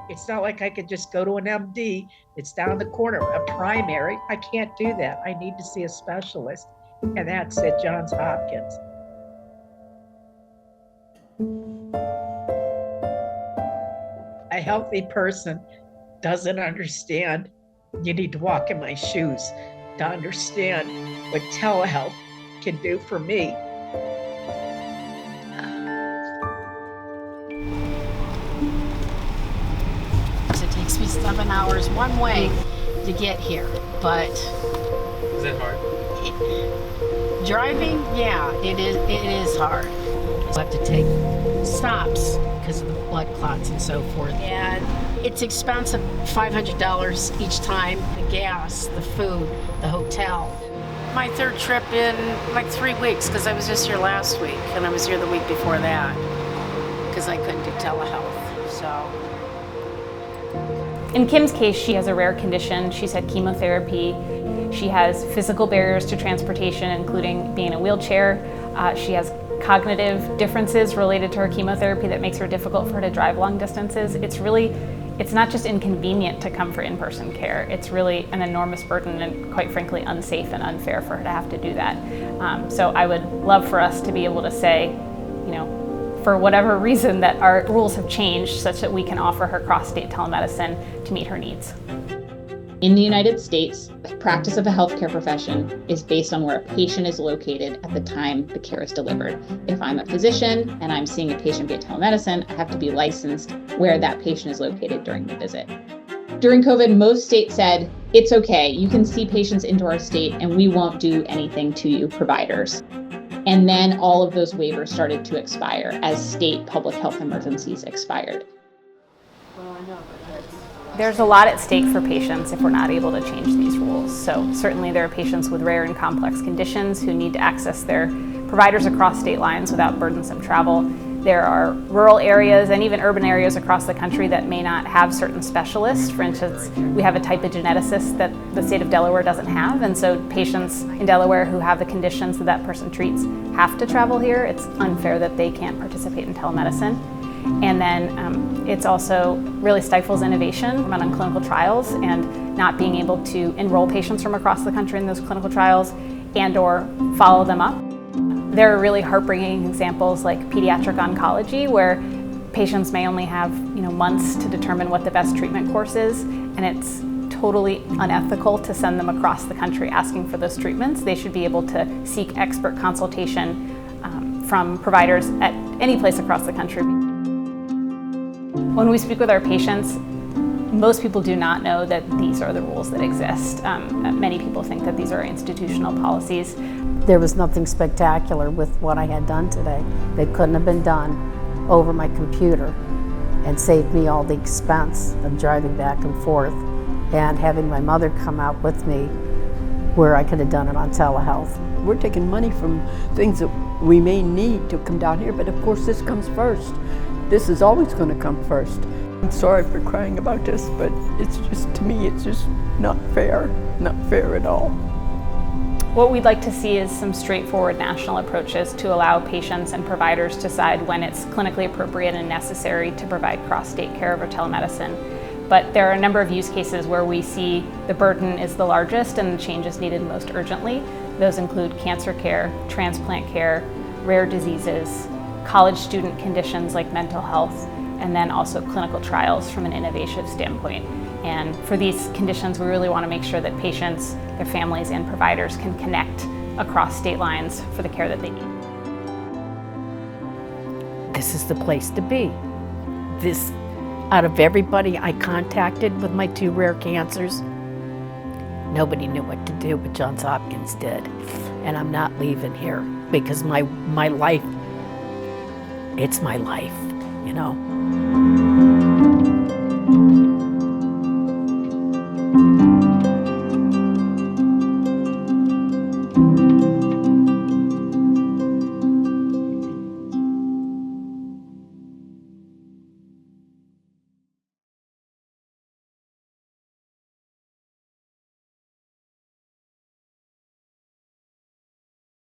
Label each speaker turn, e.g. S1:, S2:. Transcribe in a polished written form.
S1: It's not like I could just go to an MD. It's down the corner, a primary. I can't do that. I need to see a specialist, and that's at Johns Hopkins. A healthy person doesn't understand. You need to walk in my shoes to understand what telehealth can do for me.
S2: It takes me 7 hours one way to get here, but
S3: is it hard?
S2: Driving, yeah, it is hard. I have to take stops because of the blood clots and so forth. And it's expensive, $500 each time. The gas, the food, the hotel. My third trip in like 3 weeks because I was just here last week and I was here the week before that because I couldn't do telehealth, so.
S4: In Kim's case, she has a rare condition. She's had chemotherapy. She has physical barriers to transportation, including being in a wheelchair. She has cognitive differences related to her chemotherapy that makes it difficult for her to drive long distances. It's not just inconvenient to come for in-person care, it's really an enormous burden and quite frankly unsafe and unfair for her to have to do that. So I would love for us to be able to say, for whatever reason, that our rules have changed such that we can offer her cross-state telemedicine to meet her needs.
S5: In the United States, the practice of a healthcare profession is based on where a patient is located at the time the care is delivered. If I'm a physician and I'm seeing a patient via telemedicine, I have to be licensed where that patient is located during the visit. During COVID, most states said, it's okay, you can see patients into our state and we won't do anything to you, providers. And then all of those waivers started to expire as state public health emergencies expired.
S4: There's a lot at stake for patients if we're not able to change these rules. So certainly there are patients with rare and complex conditions who need to access their providers across state lines without burdensome travel. There are rural areas and even urban areas across the country that may not have certain specialists. For instance, we have a type of geneticist that the state of Delaware doesn't have, and so patients in Delaware who have the conditions that that person treats have to travel here. It's unfair that they can't participate in telemedicine. And then it's also really stifles innovation on clinical trials and not being able to enroll patients from across the country in those clinical trials and or follow them up. There are really heartbreaking examples like pediatric oncology where patients may only have months to determine what the best treatment course is, and it's totally unethical to send them across the country asking for those treatments. They should be able to seek expert consultation from providers at any place across the country. When we speak with our patients, most people do not know that these are the rules that exist. Many people think that these are institutional policies.
S6: There was nothing spectacular with what I had done today. They couldn't have been done over my computer and saved me all the expense of driving back and forth and having my mother come out with me where I could have done it on telehealth.
S7: We're taking money from things that we may need to come down here, but of course this comes first. This is always going to come first. I'm sorry for crying about this, but it's just, to me, it's just not fair at all.
S4: What we'd like to see is some straightforward national approaches to allow patients and providers to decide when it's clinically appropriate and necessary to provide cross-state care over telemedicine. But there are a number of use cases where we see the burden is the largest and the change is needed most urgently. Those include cancer care, transplant care, rare diseases, college student conditions like mental health, and then also clinical trials from an innovation standpoint. And for these conditions, we really want to make sure that patients, their families, and providers can connect across state lines for the care that they need.
S2: This is the place to be. This, out of everybody I contacted with my 2 rare cancers, nobody knew what to do, but Johns Hopkins did. And I'm not leaving here because my life, it's my life,